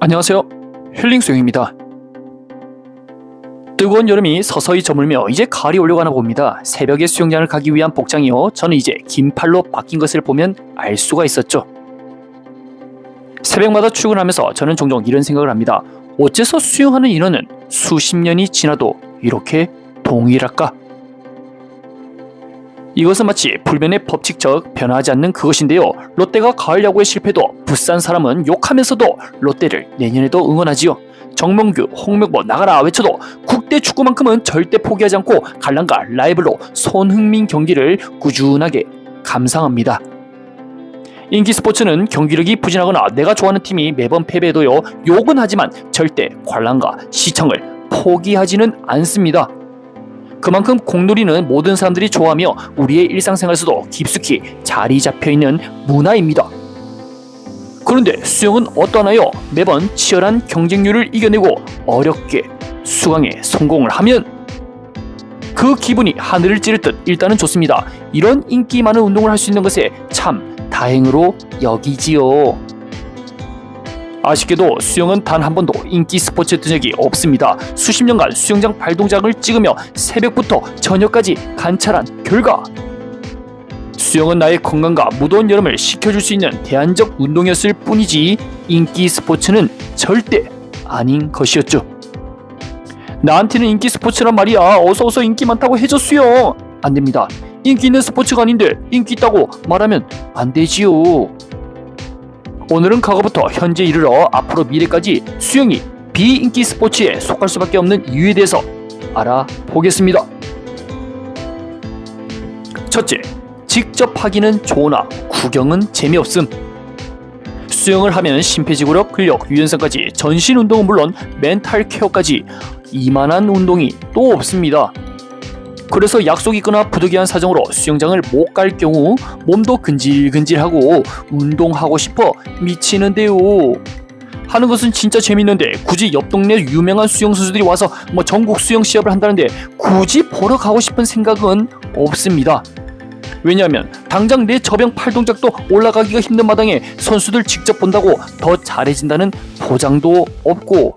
안녕하세요. 힐링수영입니다. 뜨거운 여름이 서서히 저물며 이제 가을이 올려가나 봅니다. 새벽에 수영장을 가기 위한 복장이요. 저는 이제 긴팔로 바뀐 것을 보면 알 수가 있었죠. 새벽마다 출근하면서 저는 종종 이런 생각을 합니다. 어째서 수영하는 인원은 수십 년이 지나도 이렇게 동일할까? 이것은 마치 불변의 법칙적 변하지 않는 그것인데요. 롯데가 가을 야구에 실패도 부산 사람은 욕하면서도 롯데를 내년에도 응원하지요. 정몽규, 홍명보 나가라 외쳐도 국대 축구만큼은 절대 포기하지 않고 갈랑가 라이벌로 손흥민 경기를 꾸준하게 감상합니다. 인기 스포츠는 경기력이 부진하거나 내가 좋아하는 팀이 매번 패배해도요. 욕은 하지만 절대 관람과 시청을 포기하지는 않습니다. 그만큼 공놀이는 모든 사람들이 좋아하며 우리의 일상생활에서도 깊숙이 자리 잡혀있는 문화입니다. 그런데 수영은 어떠나요? 매번 치열한 경쟁률을 이겨내고 어렵게 수강에 성공을 하면 그 기분이 하늘을 찌를 듯 일단은 좋습니다. 이런 인기 많은 운동을 할 수 있는 것에 참 다행으로 여기지요. 아쉽게도 수영은 단 한 번도 인기 스포츠에 뜬 적이 없습니다. 수십 년간 수영장 발동작을 찍으며 새벽부터 저녁까지 관찰한 결과 수영은 나의 건강과 무더운 여름을 식혀줄 수 있는 대안적 운동이었을 뿐이지 인기 스포츠는 절대 아닌 것이었죠. 나한테는 인기 스포츠란 말이야. 어서 인기 많다고 해줘 수영. 안됩니다. 인기 있는 스포츠가 아닌데 인기 있다고 말하면 안되지요. 오늘은 과거부터 현재 이르러 앞으로 미래까지 수영이 비인기 스포츠에 속할 수밖에 없는 이유에 대해서 알아보겠습니다. 첫째, 직접 하기는 좋으나 구경은 재미없음. 수영을 하면 심폐지구력, 근력, 유연성까지 전신 운동은 물론 멘탈 케어까지 이만한 운동이 또 없습니다. 그래서 약속이 있거나 부득이한 사정으로 수영장을 못 갈 경우 몸도 근질근질하고 운동하고 싶어 미치는데요. 하는 것은 진짜 재밌는데 굳이 옆 동네 유명한 수영 선수들이 와서 전국 수영 시합을 한다는데 굳이 보러 가고 싶은 생각은 없습니다. 왜냐하면 당장 내 저병 팔 동작도 올라가기가 힘든 마당에 선수들 직접 본다고 더 잘해진다는 보장도 없고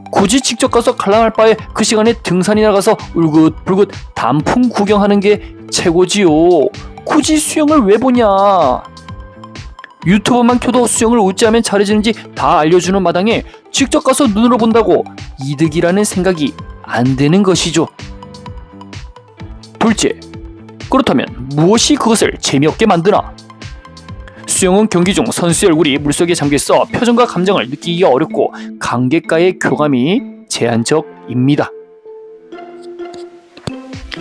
굳이 직접 가서 관람할 바에 그 시간에 등산이나 가서 울긋불긋 단풍 구경하는 게 최고지요. 굳이 수영을 왜 보냐. 유튜브만 켜도 수영을 어찌하면 잘해지는지 다 알려주는 마당에 직접 가서 눈으로 본다고 이득이라는 생각이 안 드는 것이죠. 둘째, 그렇다면 무엇이 그것을 재미없게 만드나? 수영은 경기 중 선수의 얼굴이 물속에 잠겨있어 표정과 감정을 느끼기가 어렵고 관객과의 교감이 제한적입니다.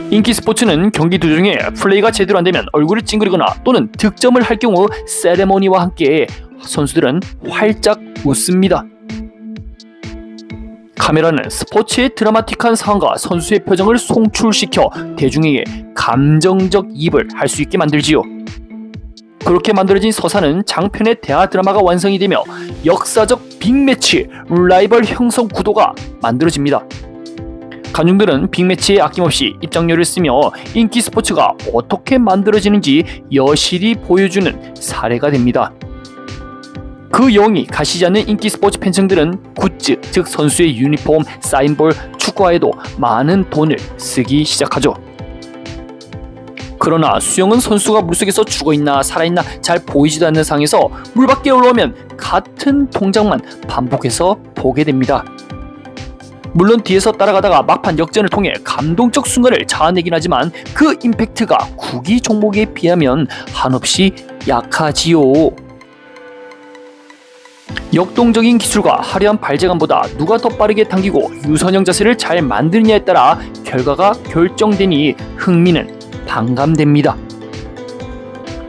인기 스포츠는 경기 도중에 플레이가 제대로 안되면 얼굴을 찡그리거나 또는 득점을 할 경우 세레모니와 함께 선수들은 활짝 웃습니다. 카메라는 스포츠의 드라마틱한 상황과 선수의 표정을 송출시켜 대중에게 감정적 이입을 할 수 있게 만들지요. 그렇게 만들어진 서사는 장편의 대하 드라마가 완성이 되며 역사적 빅매치, 라이벌 형성 구도가 만들어집니다. 관중들은 빅매치에 아낌없이 입장료를 쓰며 인기 스포츠가 어떻게 만들어지는지 여실히 보여주는 사례가 됩니다. 그 영이 가시지 않는 인기 스포츠 팬층들은 굿즈, 즉 선수의 유니폼, 사인볼, 축구화에도 많은 돈을 쓰기 시작하죠. 그러나 수영은 선수가 물속에서 죽어있나 살아있나 잘 보이지도 않는 상황에서 물 밖에 올라오면 같은 동작만 반복해서 보게 됩니다. 물론 뒤에서 따라가다가 막판 역전을 통해 감동적 순간을 자아내긴 하지만 그 임팩트가 구기 종목에 비하면 한없이 약하지요. 역동적인 기술과 화려한 발재감보다 누가 더 빠르게 당기고 유선형 자세를 잘 만드느냐에 따라 결과가 결정되니 흥미는 반감됩니다.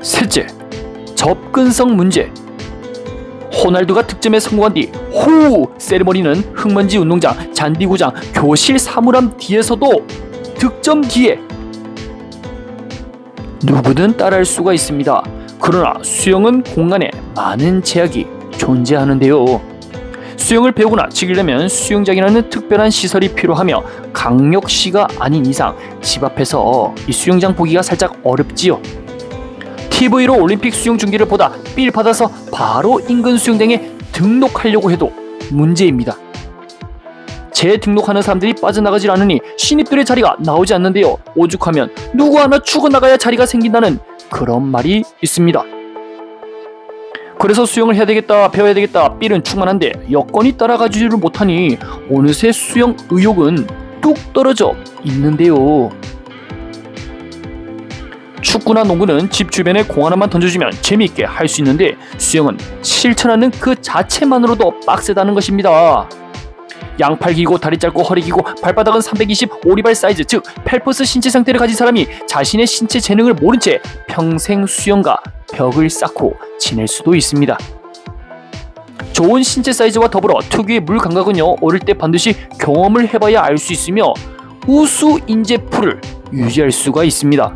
셋째, 접근성 문제. 호날두가 득점에 성공한 뒤 호우 세리머니는 흙먼지 운동장, 잔디구장, 교실 사물함 뒤에서도 득점 뒤에 누구든 따라할 수가 있습니다. 그러나 수영은 공간에 많은 제약이 존재하는데요. 수영을 배우거나 즐기려면 수영장이라는 특별한 시설이 필요하며 강력시가 아닌 이상 집 앞에서 이 수영장 보기가 살짝 어렵지요. TV로 올림픽 수영 중계를 보다 삘 받아서 바로 인근 수영장에 등록하려고 해도 문제입니다. 재등록하는 사람들이 빠져나가질 않으니 신입들의 자리가 나오지 않는데요. 오죽하면 누구 하나 죽어나가야 자리가 생긴다는 그런 말이 있습니다. 그래서 수영을 해야 되겠다, 배워야 되겠다, 삘은 충만한데 여건이 따라가지를 못하니 어느새 수영 의욕은 뚝 떨어져 있는데요. 축구나 농구는 집 주변에 공 하나만 던져주면 재미있게 할 수 있는데 수영은 실천하는 그 자체만으로도 빡세다는 것입니다. 양팔 길고 다리 짧고 허리 길고 발바닥은 320 오리발 사이즈, 즉 펠퍼스 신체 상태를 가진 사람이 자신의 신체 재능을 모른 채 평생 수영과 벽을 쌓고 지낼 수도 있습니다. 좋은 신체 사이즈와 더불어 특유의 물 감각은요, 어릴 때 반드시 경험을 해봐야 알 수 있으며 우수 인재풀을 유지할 수가 있습니다.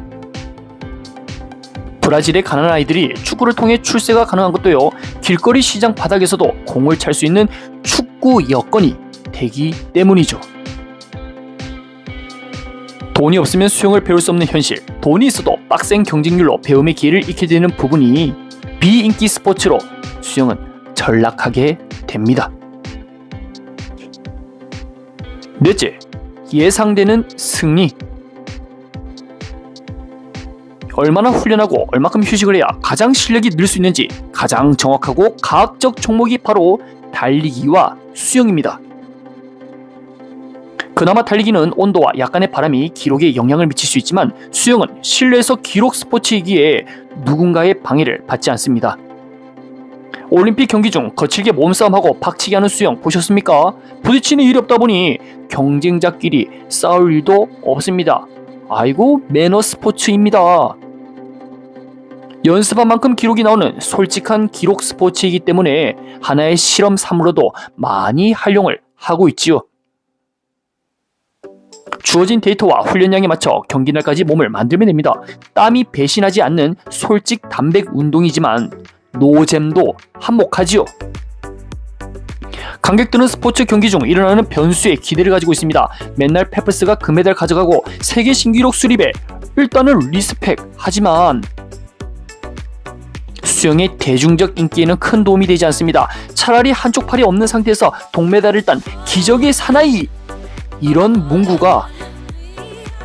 브라질의 가난한 아이들이 축구를 통해 출세가 가능한 것도요, 길거리 시장 바닥에서도 공을 찰 수 있는 축구 여건이 되기 때문이죠. 돈이 없으면 수영을 배울 수 없는 현실, 돈이 있어도 빡센 경쟁률로 배움의 기회를 잃게 되는 부분이 비인기 스포츠로 수영은 전락하게 됩니다. 넷째, 예상되는 승리. 얼마나 훈련하고 얼마큼 휴식을 해야 가장 실력이 늘 수 있는지 가장 정확하고 과학적 종목이 바로 달리기와 수영입니다. 그나마 달리기는 온도와 약간의 바람이 기록에 영향을 미칠 수 있지만 수영은 실내에서 기록 스포츠이기에 누군가의 방해를 받지 않습니다. 올림픽 경기 중 거칠게 몸싸움하고 박치기 하는 수영 보셨습니까? 부딪히는 일이 없다 보니 경쟁자끼리 싸울 일도 없습니다. 아이고, 매너 스포츠입니다. 연습한 만큼 기록이 나오는 솔직한 기록 스포츠이기 때문에 하나의 실험 사물로도 많이 활용을 하고 있지요. 주어진 데이터와 훈련량에 맞춰 경기날까지 몸을 만들면 됩니다. 땀이 배신하지 않는 솔직 담백 운동이지만 노잼도 한몫하지요. 관객들은 스포츠 경기 중 일어나는 변수에 기대를 가지고 있습니다. 맨날 페프스가 금메달 가져가고 세계 신기록 수립에 일단은 리스펙 하지만 수영의 대중적 인기에는 큰 도움이 되지 않습니다. 차라리 한쪽 팔이 없는 상태에서 동메달을 딴 기적의 사나이, 이런 문구가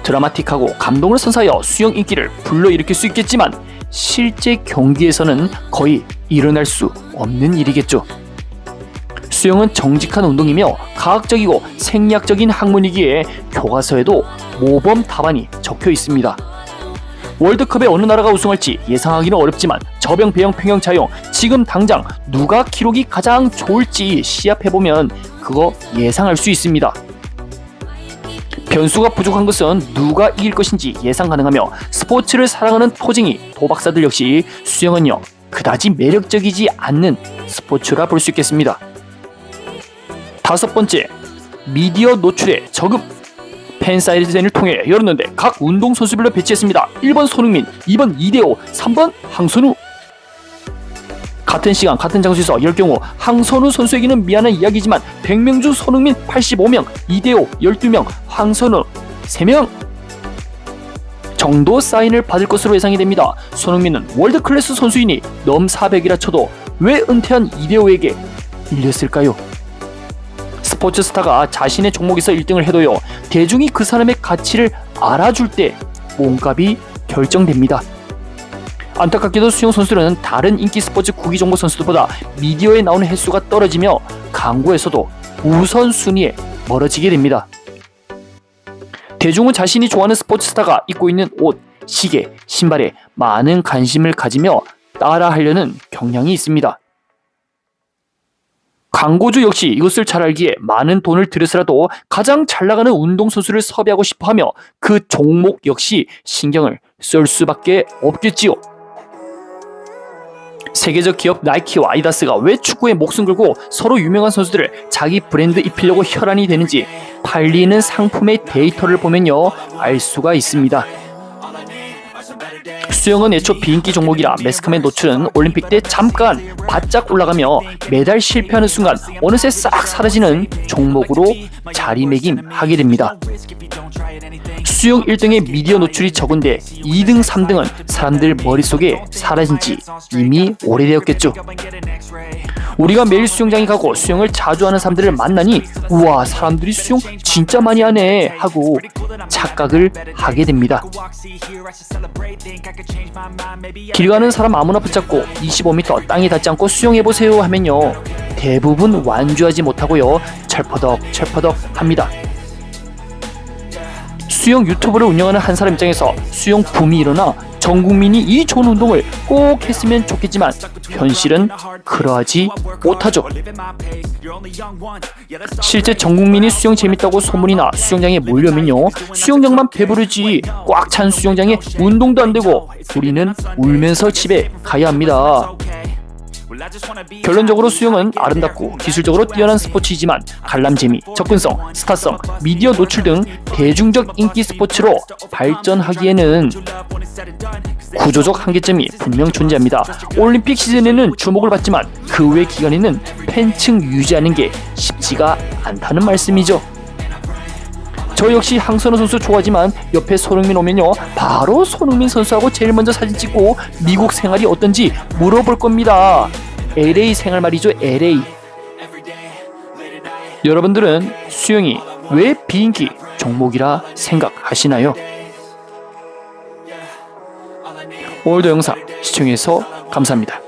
드라마틱하고 감동을 선사하여 수영 인기를 불러일으킬 수 있겠지만 실제 경기에서는 거의 일어날 수 없는 일이겠죠. 수영은 정직한 운동이며 과학적이고 생리학적인 학문이기에 교과서에도 모범 답안이 적혀 있습니다. 월드컵에 어느 나라가 우승할지 예상하기는 어렵지만 저병, 배영, 평영, 자영, 지금 당장 누가 기록이 가장 좋을지 시합해보면 그거 예상할 수 있습니다. 변수가 부족한 것은 누가 이길 것인지 예상 가능하며 스포츠를 사랑하는 토쟁이 도박사들 역시 수영은요, 그다지 매력적이지 않는 스포츠라 볼 수 있겠습니다. 다섯 번째, 미디어 노출의 저금. 팬사인회를 통해 열었는데 각 운동선수별로 배치했습니다. 1번 손흥민, 2번 이대호, 3번 황선우. 같은 시간 같은 장소에서 열 경우 황선우 선수에게는 미안한 이야기지만 100명 중 손흥민 85명, 이대호 12명, 황선우 3명 정도 사인을 받을 것으로 예상이 됩니다. 손흥민은 월드클래스 선수이니 넘 400이라 쳐도 왜 은퇴한 이대호에게 밀렸을까요? 스포츠 스타가 자신의 종목에서 1등을 해도요, 대중이 그 사람의 가치를 알아줄 때 몸값이 결정됩니다. 안타깝게도 수영 선수들은 다른 인기 스포츠 구기 종목 선수들보다 미디어에 나오는 횟수가 떨어지며 광고에서도 우선순위에 멀어지게 됩니다. 대중은 자신이 좋아하는 스포츠 스타가 입고 있는 옷, 시계, 신발에 많은 관심을 가지며 따라하려는 경향이 있습니다. 광고주 역시 이것을 잘 알기에 많은 돈을 들여서라도 가장 잘 나가는 운동선수를 섭외하고 싶어하며 그 종목 역시 신경을 쓸 수밖에 없겠지요. 세계적 기업 나이키와 아디다스가 왜 축구에 목숨 걸고 서로 유명한 선수들을 자기 브랜드 입히려고 혈안이 되는지 팔리는 상품의 데이터를 보면요, 알 수가 있습니다. 수영은 애초 비인기 종목이라 매스컴의 노출은 올림픽 때 잠깐 바짝 올라가며 메달 실패하는 순간 어느새 싹 사라지는 종목으로 자리매김하게 됩니다. 수영 1등의 미디어 노출이 적은데 2등, 3등은 사람들 머릿속에 사라진 지 이미 오래되었겠죠. 우리가 매일 수영장에 가고 수영을 자주 하는 사람들을 만나니 우와, 사람들이 수영 진짜 많이 하네 하고 착각을 하게 됩니다. 길 가는 사람 아무나 붙잡고 25m 땅에 닿지 않고 수영해보세요 하면요, 대부분 완주하지 못하고요, 철퍼덕 합니다. 수영 유튜브를 운영하는 한 사람 입장에서 수영 붐이 일어나 전 국민이 이 좋은 운동을 꼭 했으면 좋겠지만 현실은 그러하지 못하죠. 실제 전 국민이 수영 재밌다고 소문이나 수영장에 몰려면요, 수영장만 배부르지 꽉 찬 수영장에 운동도 안 되고 우리는 울면서 집에 가야 합니다. 결론적으로 수영은 아름답고 기술적으로 뛰어난 스포츠이지만 관람재미, 접근성, 스타성, 미디어 노출 등 대중적 인기 스포츠로 발전하기에는 구조적 한계점이 분명 존재합니다. 올림픽 시즌에는 주목을 받지만 그 외 기간에는 팬층 유지하는 게 쉽지가 않다는 말씀이죠. 저 역시 황선우 선수 좋아하지만 옆에 손흥민 오면요, 바로 손흥민 선수하고 제일 먼저 사진 찍고 미국 생활이 어떤지 물어볼 겁니다. LA 생활 말이죠, LA. 여러분들은 수영이 왜 비인기 종목이라 생각하시나요? 오늘도 영상 시청해서 감사합니다.